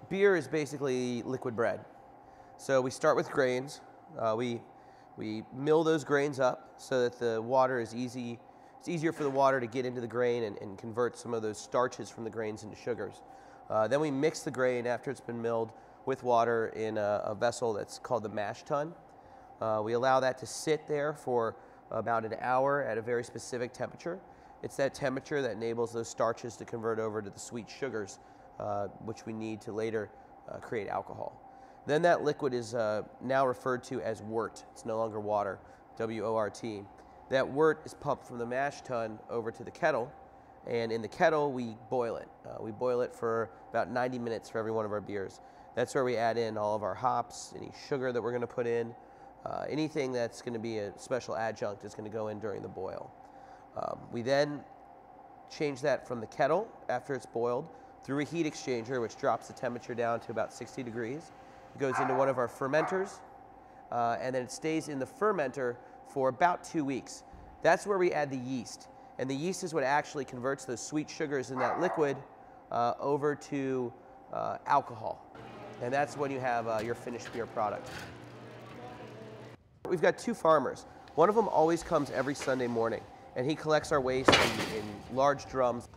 Beer is basically liquid bread. So we start with grains. We mill those grains up so that the water is easy. It's easier for the water to get into the grain and convert some of those starches from the grains into sugars. Then we mix the grain after it's been milled with water in a vessel that's called the mash tun. We allow that to sit there for about an hour at a very specific temperature. It's that temperature that enables those starches to convert over to the sweet sugars, which we need to later create alcohol. Then that liquid is now referred to as wort. It's no longer water, W-O-R-T. That wort is pumped from the mash tun over to the kettle, and in the kettle we boil it. We boil it for about 90 minutes for every one of our beers. That's where we add in all of our hops, any sugar that we're going to put in, anything that's going to be a special adjunct is going to go in during the boil. We then change that from the kettle after it's boiled through a heat exchanger, which drops the temperature down to about 60 degrees. It goes into one of our fermenters, and then it stays in the fermenter for about 2 weeks. That's where we add the yeast. And the yeast is what actually converts those sweet sugars in that liquid over to alcohol. And that's when you have your finished beer product. We've got 2 farmers. One of them always comes every Sunday morning, and he collects our waste in large drums.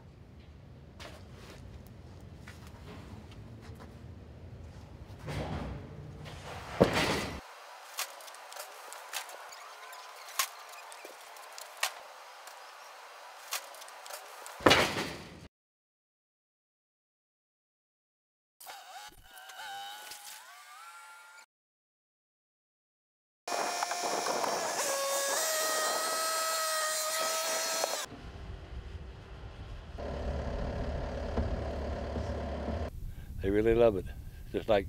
They really love it, just like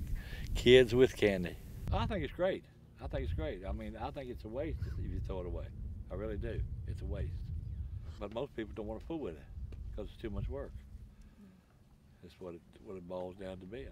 kids with candy. I think it's great. I think it's great. I mean, I think it's a waste if you throw it away. I really do. It's a waste. But most people don't want to fool with it because it's too much work. That's what it boils down to being.